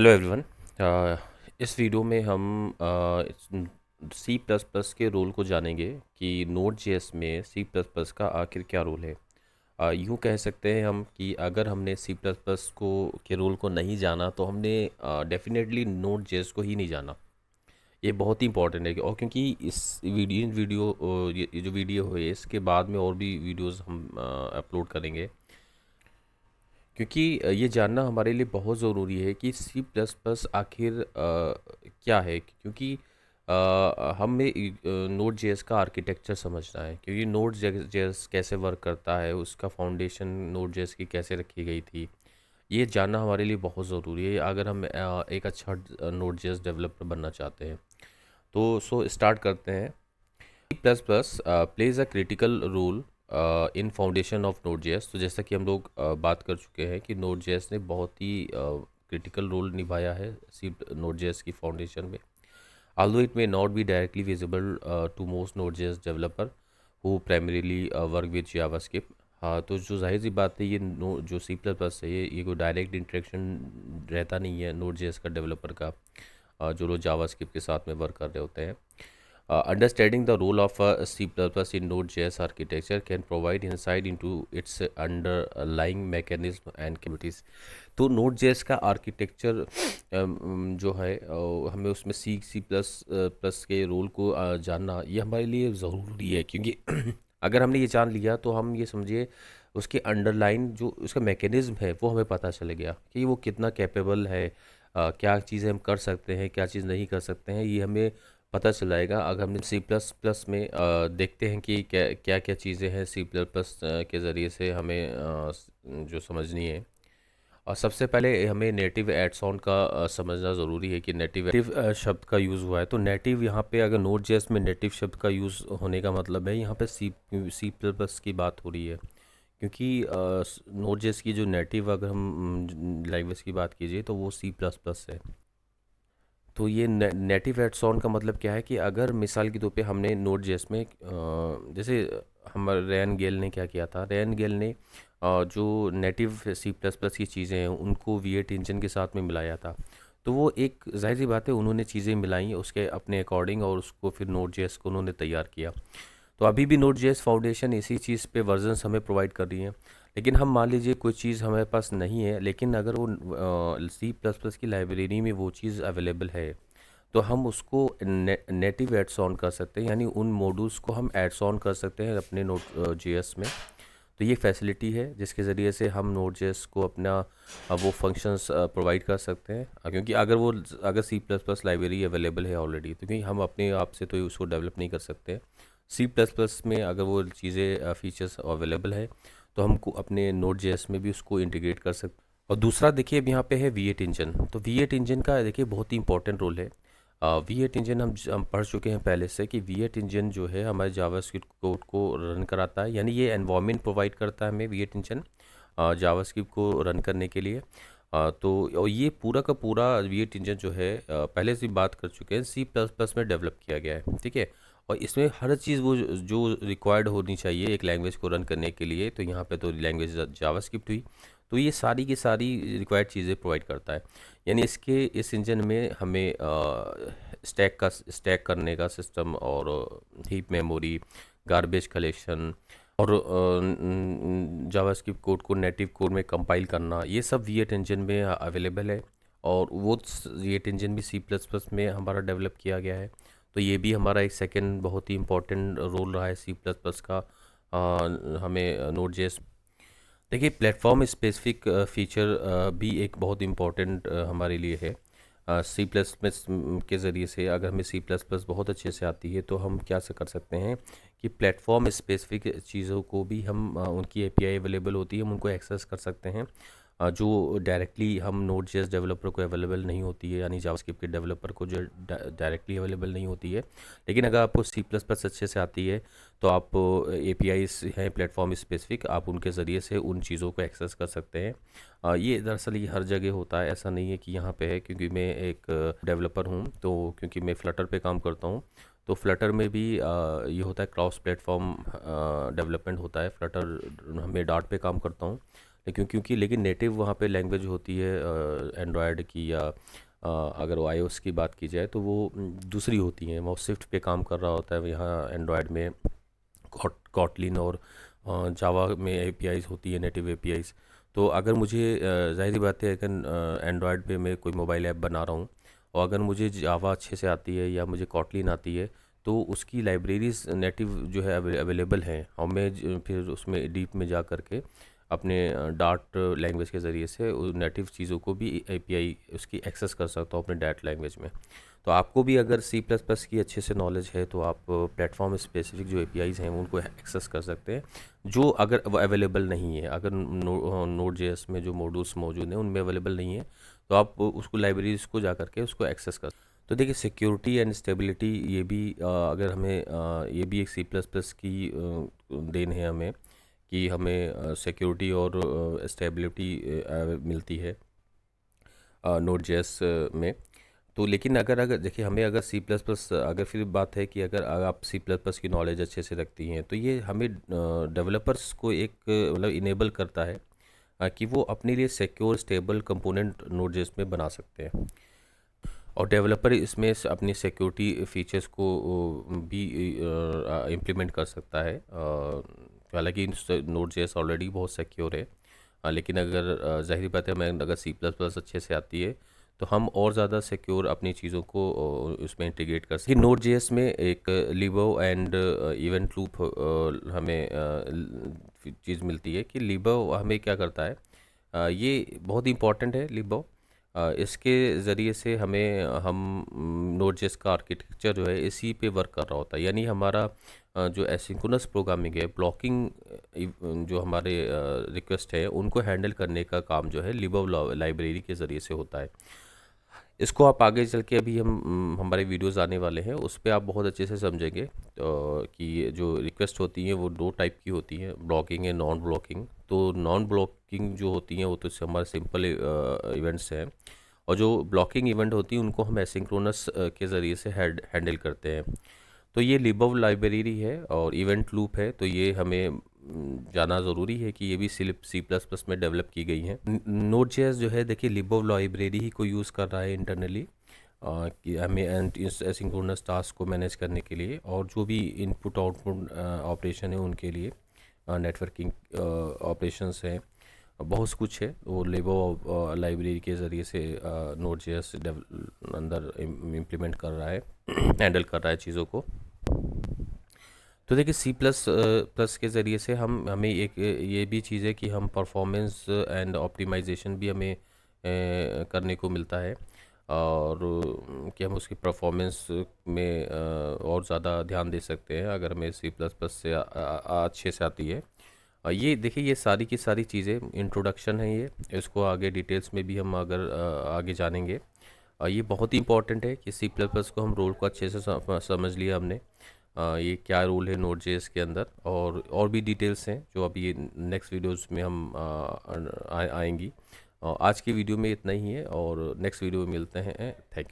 Hello everyone. इस video में हम सी प्लस प्लस के रोल को जानेंगे कि नोड जेएस में सी प्लस प्लस का आखिर क्या रोल है। यूँ कह सकते हैं हम कि अगर हमने सी प्लस प्लस को के रोल को नहीं जाना तो हमने डेफिनेटली नोड जेएस को ही नहीं जाना। ये बहुत ही इंपॉर्टेंट है और क्योंकि ये जो वीडियो है इसके बाद में और भी वीडियोस हम अपलोड करेंगे, क्योंकि ये जानना हमारे लिए बहुत ज़रूरी है कि सी प्लस प्लस आखिर क्या है। क्योंकि हमें नोड जेएस का आर्किटेक्चर समझना है, क्योंकि नोड जेएस कैसे वर्क करता है, उसका फाउंडेशन नोड जेएस की कैसे रखी गई थी, ये जानना हमारे लिए बहुत ज़रूरी है अगर हम एक अच्छा नोड जेएस डेवलपर बनना चाहते हैं। तो स्टार्ट करते हैं। Plus plus plays a critical role in foundation of node JS. तो जैसा कि हम लोग बात कर चुके हैं कि नोड जेएस ने बहुत ही क्रिटिकल रोल निभाया है सी नोड जेएस की फाउंडेशन में। although it may not be directly visible to most Node.js developer who primarily work with JavaScript। हाँ, तो जो जाहिर सी बात है, ये नो जो सी प्लस प्लस है ये कोई डायरेक्ट इंटरेक्शन रहता नहीं है नोड जेएस का डेवलपर का, जो लोग जावास्क्रिप्ट के साथ में वर्क कर रहे होते हैं। Understanding the role of C++ in Node.js architecture can provide insight into its underlying mechanism and capabilities। तो Node.js का आर्किटेक्चर जो है हमें उसमें सी प्लस प्लस के रोल को जानना ये हमारे लिए ज़रूरी है, क्योंकि अगर हमने ये जान लिया तो हम ये समझिए उसके अंडरलाइन जो उसका मैकेनिज्म है वो हमें पता चल गया कि वो कितना कैपेबल है, क्या चीज़ें हम कर सकते हैं, क्या चीज़ नहीं कर सकते हैं, ये हमें पता चल जाएगा अगर हमने सी प्लस प्लस में देखते हैं कि क्या क्या चीज़ें हैं सी प्लस प्लस के ज़रिए से हमें जो समझनी है। और सबसे पहले हमें नेटिव एड्स ऑन का समझना ज़रूरी है कि नेटिव शब्द का यूज़ हुआ है। तो नेटिव यहाँ पे अगर नोड जेएस में नेटिव शब्द का यूज़ होने का मतलब है यहाँ पे सी प्लस प्लस की बात हो रही है, क्योंकि नोड जेएस की जो नेटिव अगर हम लैंग्वेज की बात कीजिए तो वो सी प्लस प्लस है। तो ये नेटिव एड्स ऑन का मतलब क्या है कि अगर मिसाल के तौर पे हमने नोड जेएस में जैसे हम रैन गेल ने क्या किया था, रैन गेल ने जो नेटिव सी प्लस प्लस की चीज़ें हैं उनको V8 इंजन के साथ में मिलाया था। तो वो एक जाहिर सी बात है, उन्होंने चीज़ें मिलाई उसके अपने अकॉर्डिंग और उसको फिर नोड जेएस को उन्होंने तैयार किया। तो अभी भी नोड जेएस फाउंडेशन इसी चीज़ पे वर्जन्स हमें प्रोवाइड कर रही हैं। लेकिन हम मान लीजिए कोई चीज़ हमारे पास नहीं है, लेकिन अगर वो सी प्लस प्लस की लाइब्रेरी में वो चीज़ अवेलेबल है तो हम उसको नेटिव एड्स ऑन कर सकते हैं, यानी उन मॉड्यूल्स को हम एड्स ऑन कर सकते हैं अपने नोड जेएस में। तो ये फैसिलिटी है जिसके ज़रिए से हम नोड जेएस को अपना वो फंक्शंस प्रोवाइड कर सकते हैं। क्योंकि अगर C plus plus library available है ऑलरेडी, तो क्योंकि हम अपने आप से तो उसको डेवलप नहीं कर सकते। सी प्लस प्लस में अगर वो चीज़ें फीचर्स अवेलेबल है तो हमको अपने नोड जेएस में भी उसको इंटीग्रेट कर सकते हैं। और दूसरा देखिए अब यहाँ पे है V8 इंजन। तो V8 इंजन का देखिए बहुत ही इंपॉर्टेंट रोल है। V8 इंजन हम पढ़ चुके हैं पहले से कि V8 इंजन जो है हमारे जावास्क्रिप्ट कोड को रन कराता है, यानी ये एनवायरनमेंट प्रोवाइड करता है हमें V8 इंजन जावास्क्रिप्ट को रन करने के लिए। तो और ये पूरा का पूरा V8 इंजन जो है पहले से बात कर चुके हैं सी प्लस प्लस में डेवलप किया गया है, ठीक है। और इसमें हर चीज़ वो जो रिक्वायर्ड होनी चाहिए एक लैंग्वेज को रन करने के लिए, तो यहाँ पे तो लैंग्वेज जावास्क्रिप्ट हुई। तो ये सारी की सारी रिक्वायर्ड चीज़ें प्रोवाइड करता है। यानी इस इंजन में हमें स्टैक करने का सिस्टम और हीप मेमोरी, गार्बेज कलेक्शन और जावास्क्रिप्ट कोड को नेटिव कोड में कंपाइल करना, ये सब V8 इंजन में अवेलेबल है। और वो V8 इंजन भी सी प्लस प्लस में हमारा डेवलप किया गया है। तो ये भी हमारा एक सेकंड बहुत ही इम्पोर्टेंट रोल रहा है सी प्लस प्लस का हमें नोड जेएस। देखिए प्लेटफॉर्म स्पेसिफिक फीचर भी एक बहुत इम्पॉर्टेंट हमारे लिए है। सी प्लस प्लस के ज़रिए से अगर हमें सी प्लस प्लस बहुत अच्छे से आती है तो हम क्या से कर सकते हैं कि प्लेटफॉर्म स्पेसिफिक चीज़ों को भी हम उनकी एपीआई अवेलेबल होती है, हम उनको एक्सेस कर सकते हैं जो डायरेक्टली हम नोड जेएस डेवलपर को अवेलेबल नहीं होती है, यानी जावास्क्रिप्ट के डेवलपर को जो डायरेक्टली अवेलेबल नहीं होती है। लेकिन अगर आपको सी प्लस प्लस अच्छे से आती है तो आप एपीआईज हैं प्लेटफॉर्म स्पेसिफिक, आप उनके ज़रिए से उन चीज़ों को एक्सेस कर सकते हैं। ये दरअसल ये हर जगह होता है, ऐसा नहीं है कि यहाँ पे है। क्योंकि मैं एक डेवलपर हूँ, तो क्योंकि मैं फ्लटर पे काम करता हूँ, तो फ्लटर में भी ये होता है क्रॉस प्लेटफॉर्म डेवलपमेंट होता है। फ्लटर मैं डार्ट पे काम करता हूँ, लेकिन क्योंकि लेकिन नेटिव वहाँ पे लैंग्वेज होती है एंड्रॉयड की, या अगर वो आईओएस की बात की जाए तो वो दूसरी होती हैं। वो स्विफ्ट पे काम कर रहा होता है यहाँ एंड्रॉयड में, कॉटलिन और जावा में एपीआईज होती है, नेटिव एपीआईज। तो अगर मुझे ज़ाहिर सी बात है, अगर एंड्रॉयड पे मैं कोई मोबाइल ऐप बना रहा हूँ और अगर मुझे जावा अच्छे से आती है या मुझे कॉटलिन आती है, तो उसकी लाइब्रेरीज नेटिव जो है अवेलेबल हैं, और मैं फिर उसमें डीप में जा करके अपने डार्ट लैंग्वेज के ज़रिए से नेटिव चीज़ों को भी एपीआई उसकी एक्सेस कर सकता हूँ अपने डार्ट लैंग्वेज में। तो आपको भी अगर सी प्लस प्लस की अच्छे से नॉलेज है तो आप प्लेटफॉर्म स्पेसिफिक जो एपीआईज़ हैं उनको एक्सेस कर सकते हैं, जो अगर वो अवेलेबल नहीं है, अगर नोड जेएस में जो मॉड्यूल्स मौजूद हैं उनमें अवेलेबल नहीं है, तो आप उसको लाइब्रेरीज को जा करके उसको एक्सेस कर। तो देखिए, सिक्योरिटी एंड स्टेबिलिटी ये भी अगर हमें ये भी एक सी प्लस प्लस की देन है हमें, कि हमें सिक्योरिटी और स्टेबिलिटी मिलती है नोड जेएस में। तो लेकिन अगर अगर देखिए, हमें अगर सी प्लस प्लस, अगर फिर बात है कि अगर आप सी प्लस प्लस की नॉलेज अच्छे से रखती हैं तो ये हमें डेवलपर्स को एक मतलब इनेबल करता है कि वो अपने लिए secure stable component node JS में बना सकते हैं। और डेवलपर इसमें अपनी सिक्योरिटी फीचर्स को भी इम्प्लीमेंट कर सकता है। हालांकि नोड जेएस ऑलरेडी बहुत सिक्योर है, लेकिन अगर ज़ाहिर बात है, हमें अगर सी प्लस प्लस अच्छे से आती है तो हम और ज़्यादा सिक्योर अपनी चीज़ों को उसमें इंटीग्रेट कर सकते हैं। नोड जेएस में एक लिबो एंड इवेंट लूप हमें चीज़ मिलती है, कि लिबो हमें क्या करता है, ये बहुत इंपॉर्टेंट है लिबो। इसके ज़रिए से हमें हम नोड जेएस का आर्किटेक्चर जो है इसी पे वर्क कर रहा होता है, यानी हमारा जो एसिंक्रोनस प्रोग्रामिंग है, ब्लॉकिंग जो हमारे रिक्वेस्ट है उनको हैंडल करने का काम जो है लिबो लाइब्रेरी के ज़रिए से होता है। इसको आप आगे चल के, अभी हम हमारे वीडियोस आने वाले हैं उस पे आप बहुत अच्छे से समझेंगे कि ये जो रिक्वेस्ट होती हैं वो दो टाइप की होती हैं, ब्लॉकिंग है, नॉन ब्लॉकिंग। तो नॉन ब्लॉकिंग जो होती हैं वो तो हमारे सिंपल इवेंट्स हैं, और जो ब्लॉकिंग इवेंट होती हैं उनको हम एसिंक्रोनस के ज़रिए से हैंडल करते हैं। तो ये लिबव लाइब्रेरी है और इवेंट लूप है, तो ये हमें जाना ज़रूरी है कि ये भी सी प्लस प्लस में डेवलप की गई हैं। नोड जेएस जो है, देखिए, लिबव लाइब्रेरी ही को यूज़ कर रहा है इंटरनली, कि हमें एसिंक्रोनस टास्क को मैनेज करने के लिए, और जो भी इनपुट आउटपुट ऑपरेशन है उनके लिए, नेटवर्किंग ऑपरेशंस हैं, बहुत कुछ है, वो लिबव लाइब्रेरी के ज़रिए से नोड जेएस अंदर इम्प्लीमेंट कर रहा है, हैंडल कर रहा है चीज़ों को। तो देखिए, सी प्लस प्लस के ज़रिए से हमें एक ये भी चीज़ है कि हम परफॉर्मेंस एंड ऑप्टिमाइजेशन भी हमें करने को मिलता है, और कि हम उसकी परफॉर्मेंस में और ज़्यादा ध्यान दे सकते हैं अगर हमें सी प्लस प्लस से अच्छे से आती है। ये देखिए, ये सारी की सारी चीज़ें इंट्रोडक्शन है, ये इसको आगे डिटेल्स में भी हम अगर आगे जानेंगे। ये बहुत ही इंपॉर्टेंट है कि सी प्लस प्लस को हम रोल को अच्छे से समझ लिया हमने, ये क्या रोल है नोड जेएस के अंदर, और भी डिटेल्स हैं जो अभी नेक्स्ट वीडियोस में हम आएंगी। आज की वीडियो में इतना ही है, और नेक्स्ट वीडियो में मिलते हैं। Thank you.